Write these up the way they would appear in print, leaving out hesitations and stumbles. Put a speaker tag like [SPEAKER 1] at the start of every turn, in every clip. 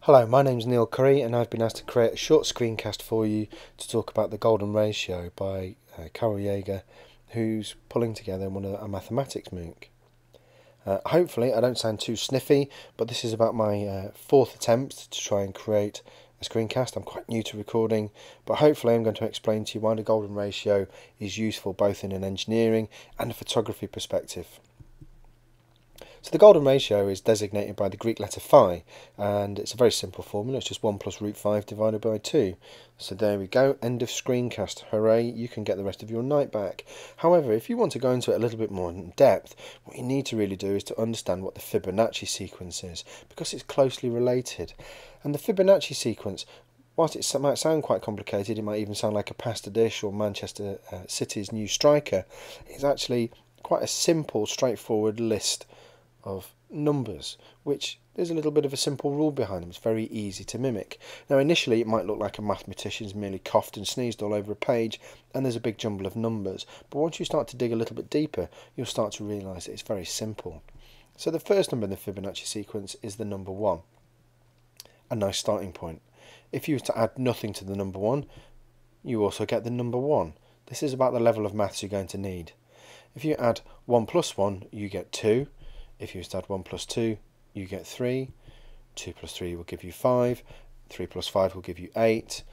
[SPEAKER 1] Hello, my name's Neil Curry and I've been asked to create a short screencast for you to talk about the golden ratio by Carol Yeager, who's pulling together a mathematics MOOC. Hopefully I don't sound too sniffy, but this is about my fourth attempt to try and create a screencast. I'm quite new to recording, but hopefully I'm going to explain to you why the golden ratio is useful both in an engineering and a photography perspective. So the golden ratio is designated by the Greek letter phi, and it's a very simple formula. It's just 1 plus root 5 divided by 2. So there we go, end of screencast. Hooray, you can get the rest of your night back. However, if you want to go into it a little bit more in depth, what you need to really do is to understand what the Fibonacci sequence is, because it's closely related. And the Fibonacci sequence, whilst it might sound quite complicated, it might even sound like a pasta dish or Manchester City's new striker, it's actually quite a simple, straightforward list of numbers, which there's a little bit of a simple rule behind them. It's very easy to mimic. Now initially it might look like a mathematician's merely coughed and sneezed all over a page and there's a big jumble of numbers, but once you start to dig a little bit deeper you'll start to realise that it's very simple. So the first number in the Fibonacci sequence is the number 1. A nice starting point. If you were to add nothing to the number 1, you also get the number 1. This is about the level of maths you're going to need. If you add 1 plus 1 you get 2. If you add 1 plus 2, you get 3. 2 plus 3 will give you 5. 3 plus 5 will give you 8.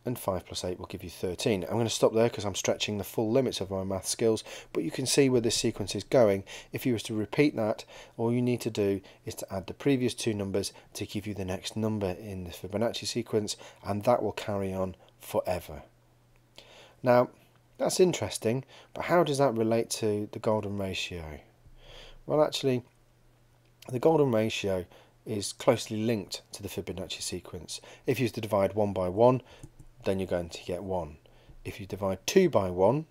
[SPEAKER 1] And 5 plus 8 will give you 13. I'm going to stop there because I'm stretching the full limits of my math skills, but you can see where this sequence is going. If you was to repeat that, all you need to do is to add the previous two numbers to give you the next number in the Fibonacci sequence, and that will carry on forever. Now, that's interesting, but how does that relate to the golden ratio? Well, actually, the golden ratio is closely linked to the Fibonacci sequence. If you divide 1 by 1, then you're going to get 1. If you divide 2 by 1,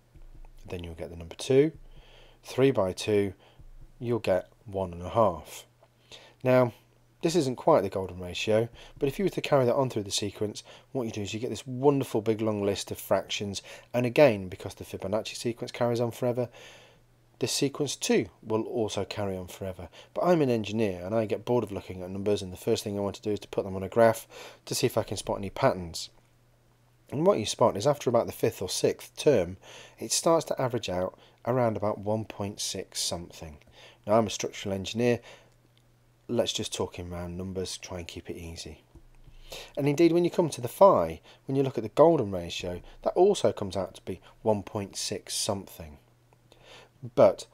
[SPEAKER 1] then you'll get the number 2. 3 by 2, you'll get 1.5. Now, this isn't quite the golden ratio, but if you were to carry that on through the sequence, what you do is you get this wonderful big long list of fractions, and again, because the Fibonacci sequence carries on forever, this sequence too will also carry on forever. But I'm an engineer and I get bored of looking at numbers, and the first thing I want to do is to put them on a graph to see if I can spot any patterns. And what you spot is after about the 5th or 6th term, it starts to average out around about 1.6 something. Now I'm a structural engineer, let's just talk in round numbers, try and keep it easy. And indeed when you come to the phi, when you look at the golden ratio, that also comes out to be 1.6 something. But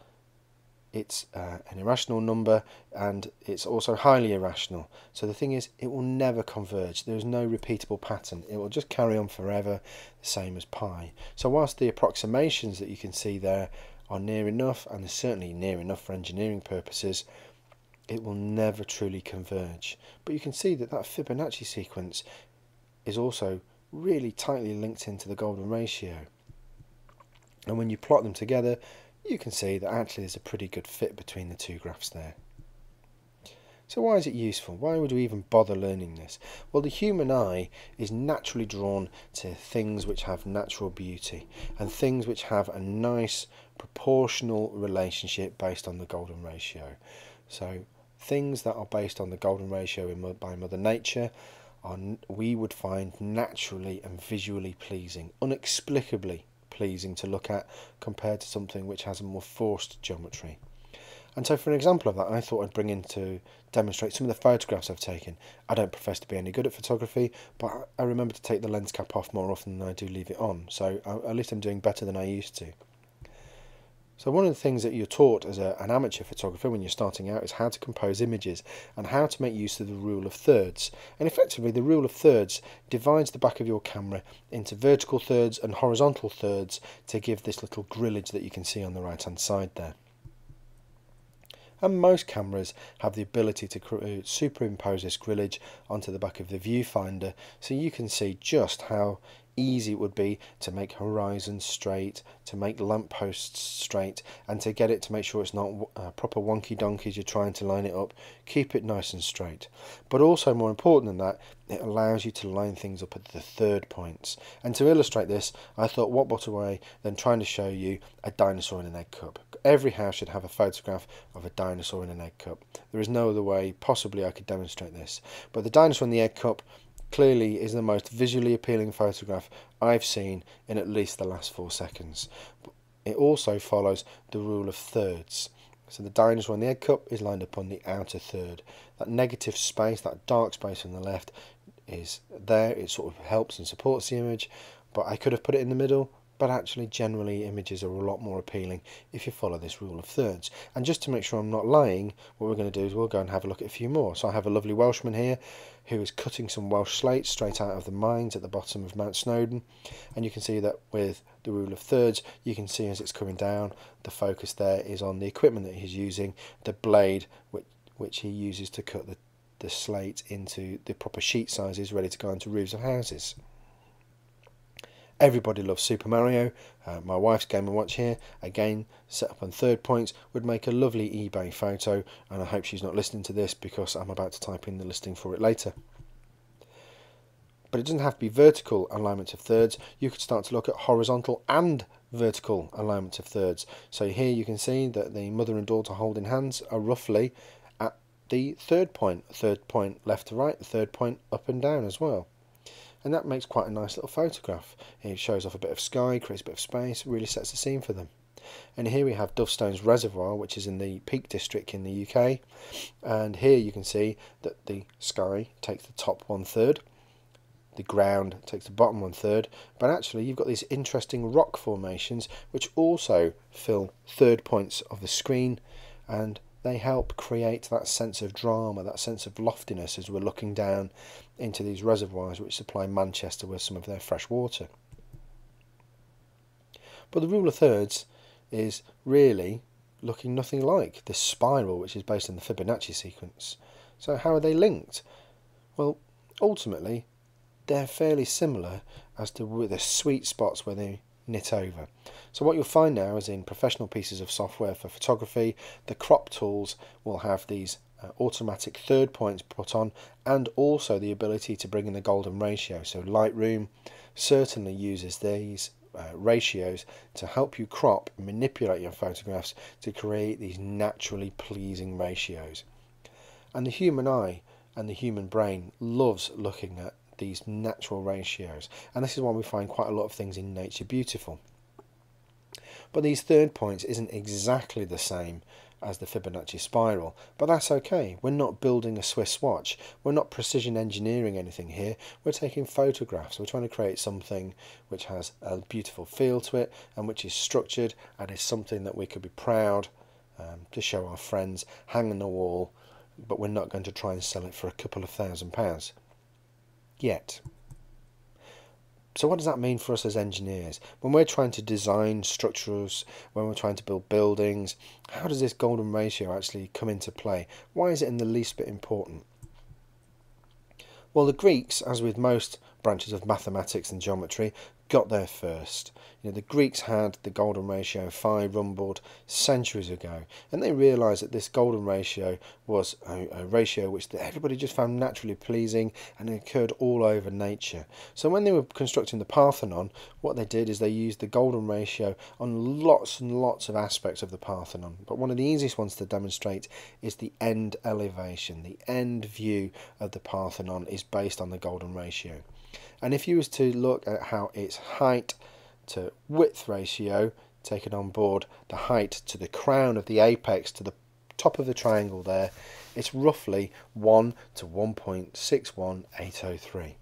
[SPEAKER 1] it's an irrational number and it's also highly irrational. So the thing is, it will never converge. There is no repeatable pattern. It will just carry on forever, the same as pi. So whilst the approximations that you can see there are near enough, and they're certainly near enough for engineering purposes, it will never truly converge. But you can see that that Fibonacci sequence is also really tightly linked into the golden ratio. And when you plot them together, you can see that actually there's a pretty good fit between the two graphs there. So why is it useful? Why would we even bother learning this? Well, the human eye is naturally drawn to things which have natural beauty and things which have a nice proportional relationship based on the golden ratio. So things that are based on the golden ratio by Mother Nature we would find naturally and visually pleasing, inexplicably pleasing to look at, compared to something which has a more forced geometry. And so for an example of that, I thought I'd bring in to demonstrate some of the photographs I've taken. I don't profess to be any good at photography, but I remember to take the lens cap off more often than I do leave it on, so at least I'm doing better than I used to. So one of the things that you're taught as an amateur photographer when you're starting out is how to compose images and how to make use of the rule of thirds. And effectively the rule of thirds divides the back of your camera into vertical thirds and horizontal thirds to give this little grillage that you can see on the right hand side there. And most cameras have the ability to superimpose this grillage onto the back of the viewfinder, so you can see just how easy it would be to make horizons straight, to make lampposts straight, and to get it to make sure it's not proper wonky donkey as you're trying to line it up. Keep it nice and straight. But also more important than that, it allows you to line things up at the third points. And to illustrate this, I thought what better way than trying to show you a dinosaur in an egg cup. every house should have a photograph of a dinosaur in an egg cup. There is no other way possibly I could demonstrate this. But the dinosaur in the egg cup clearly is the most visually appealing photograph I've seen in at least the last 4 seconds. It also follows the rule of thirds. So the dinosaur in the egg cup is lined up on the outer third. That negative space, that dark space on the left is there. It sort of helps and supports the image, but I could have put it in the middle. But actually, generally, images are a lot more appealing if you follow this rule of thirds. And just to make sure I'm not lying, what we're going to do is we'll go and have a look at a few more. So I have a lovely Welshman here who is cutting some Welsh slates straight out of the mines at the bottom of Mount Snowdon. And you can see that with the rule of thirds, you can see as it's coming down, the focus there is on the equipment that he's using, the blade which he uses to cut the slate into the proper sheet sizes ready to go onto roofs of houses. Everybody loves Super Mario. My wife's Game & Watch here, again set up on third points, would make a lovely eBay photo, and I hope she's not listening to this because I'm about to type in the listing for it later. But it doesn't have to be vertical alignment of thirds. You could start to look at horizontal and vertical alignment of thirds. So here you can see that the mother and daughter holding hands are roughly at the third point left to right, the third point up and down as well. And that makes quite a nice little photograph. It shows off a bit of sky, creates a bit of space, really sets the scene for them. And here we have Dovestones Reservoir, which is in the Peak District in the UK. And here you can see that the sky takes the top 1/3, the ground takes the bottom 1/3, but actually you've got these interesting rock formations which also fill third points of the screen, and they help create that sense of drama, that sense of loftiness as we're looking down into these reservoirs which supply Manchester with some of their fresh water. But the rule of thirds is really looking nothing like this spiral which is based on the Fibonacci sequence. So how are they linked? Well, ultimately they're fairly similar as to the sweet spots where they knit over. So what you'll find now is in professional pieces of software for photography, the crop tools will have these automatic third points put on, and also the ability to bring in the golden ratio. So Lightroom certainly uses these ratios to help you crop and manipulate your photographs to create these naturally pleasing ratios. And the human eye and the human brain loves looking at these natural ratios, and this is why we find quite a lot of things in nature beautiful. But these third points isn't exactly the same as the Fibonacci spiral, but that's okay. We're not building a Swiss watch, we're not precision engineering anything here, we're taking photographs. We're trying to create something which has a beautiful feel to it and which is structured and is something that we could be proud to show our friends, hang on the wall, but we're not going to try and sell it for a couple of £1,000 yet. So what does that mean for us as engineers? When we're trying to design structures, when we're trying to build buildings, how does this golden ratio actually come into play? Why is it in the least bit important? Well, the Greeks, as with most branches of mathematics and geometry, got there first. The Greeks had the golden ratio phi rumbled centuries ago, and they realised that this golden ratio was a ratio which everybody just found naturally pleasing, and it occurred all over nature. So when they were constructing the Parthenon, what they did is they used the golden ratio on lots and lots of aspects of the Parthenon. But one of the easiest ones to demonstrate is the end elevation. The end view of the Parthenon is based on the golden ratio. And if you was to look at how its height to width ratio, taken on board the height to the crown of the apex to the top of the triangle there, it's roughly 1 to 1.61803.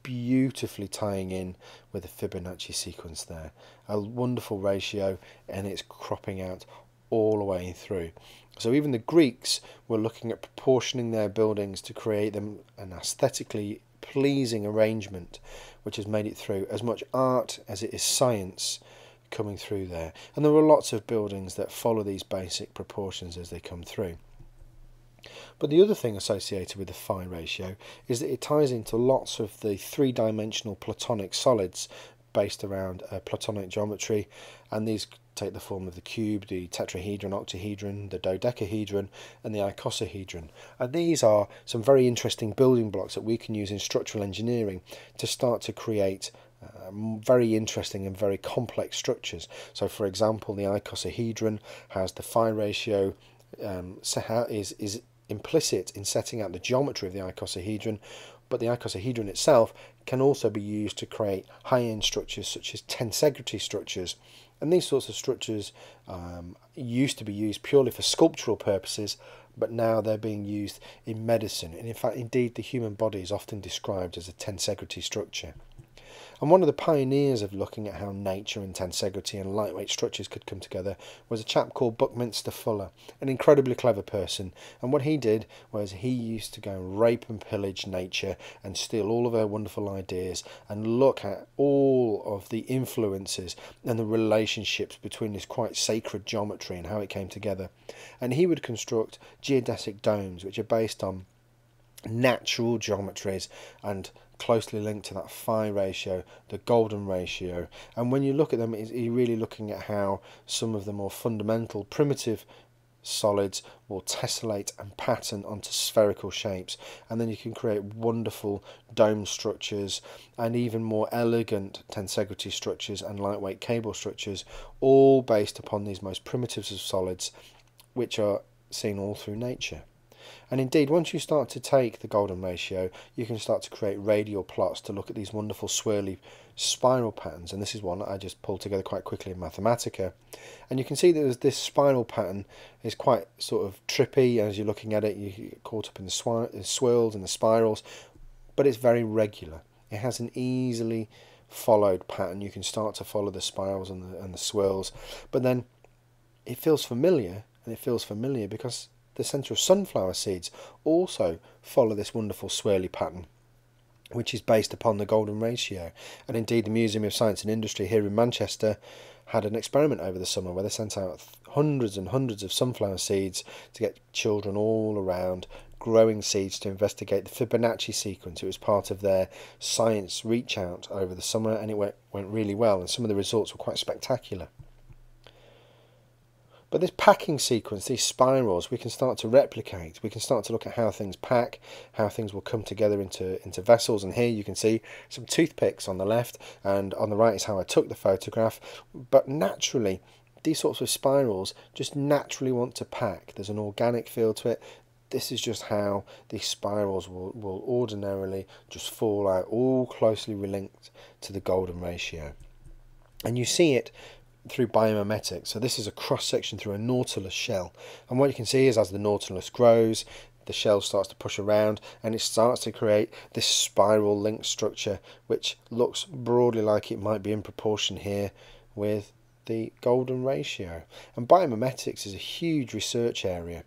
[SPEAKER 1] Beautifully tying in with the Fibonacci sequence there. A wonderful ratio, and it's cropping out all the way through. So even the Greeks were looking at proportioning their buildings to create them an aesthetically pleasing arrangement, which has made it through as much art as it is science coming through there. And there are lots of buildings that follow these basic proportions as they come through. But the other thing associated with the phi ratio is that it ties into lots of the three-dimensional platonic solids based around platonic geometry, and these take the form of the cube, the tetrahedron, octahedron, the dodecahedron, and the icosahedron. And these are some very interesting building blocks that we can use in structural engineering to start to create very interesting and very complex structures. So for example, the icosahedron has the phi ratio is implicit in setting out the geometry of the icosahedron, but the icosahedron itself can also be used to create high-end structures such as tensegrity structures. And these sorts of structures used to be used purely for sculptural purposes, but now they're being used in medicine. And in fact, indeed, the human body is often described as a tensegrity structure. And one of the pioneers of looking at how nature and tensegrity and lightweight structures could come together was a chap called Buckminster Fuller, an incredibly clever person. And what he did was he used to go and rape and pillage nature and steal all of her wonderful ideas and look at all of the influences and the relationships between this quite sacred geometry and how it came together. And he would construct geodesic domes, which are based on natural geometries and closely linked to that phi ratio, the golden ratio. And when you look at them, you're really looking at how some of the more fundamental primitive solids will tessellate and pattern onto spherical shapes, and then you can create wonderful dome structures and even more elegant tensegrity structures and lightweight cable structures, all based upon these most primitives of solids, which are seen all through nature. And indeed, once you start to take the golden ratio, you can start to create radial plots to look at these wonderful swirly spiral patterns. And this is one that I just pulled together quite quickly in Mathematica. And you can see that this spiral pattern is quite sort of trippy as you're looking at it. You get caught up in the swirls and the spirals, but it's very regular. It has an easily followed pattern. You can start to follow the spirals and the swirls, but then it feels familiar, and it feels familiar because the centre of sunflower seeds also follow this wonderful swirly pattern, which is based upon the golden ratio. And indeed, the Museum of Science and Industry here in Manchester had an experiment over the summer where they sent out hundreds and hundreds of sunflower seeds to get children all around growing seeds to investigate the Fibonacci sequence. It was part of their science reach out over the summer, and it went really well, and some of the results were quite spectacular. But this packing sequence, these spirals, we can start to replicate. We can start to look at how things pack, how things will come together into vessels. And here you can see some toothpicks on the left, and on the right is how I took the photograph. But naturally, these sorts of spirals just naturally want to pack. There's an organic feel to it. This is just how these spirals will ordinarily just fall out, all closely linked to the golden ratio. And you see it through biomimetics. So this is a cross section through a nautilus shell, and what you can see is as the nautilus grows, the shell starts to push around and it starts to create this spiral linked structure, which looks broadly like it might be in proportion here with the golden ratio. And biomimetics is a huge research area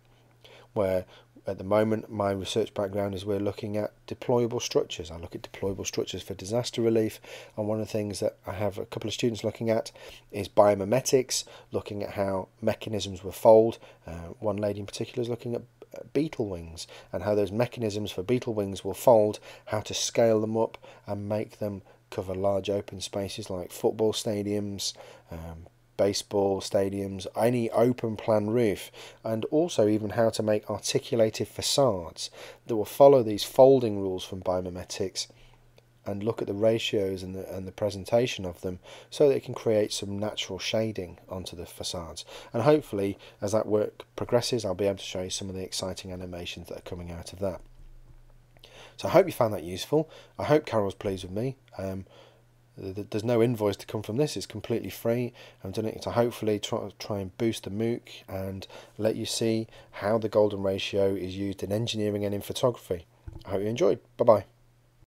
[SPEAKER 1] where at the moment my research background is we're looking at deployable structures. I look at deployable structures for disaster relief, and one of the things that I have a couple of students looking at is biomimetics, looking at how mechanisms will fold. One lady in particular is looking at beetle wings and how those mechanisms for beetle wings will fold, how to scale them up and make them cover large open spaces like football stadiums, baseball stadiums, any open plan roof, and also even how to make articulated facades that will follow these folding rules from biomimetics and look at the ratios and the presentation of them so that it can create some natural shading onto the facades. And hopefully as that work progresses, I'll be able to show you some of the exciting animations that are coming out of that. So I hope you found that useful. I hope Carol's pleased with me. There's no invoice to come from this, it's completely free. I'm doing it to hopefully try and boost the MOOC and let you see how the golden ratio is used in engineering and in photography. I hope you enjoyed. Bye bye.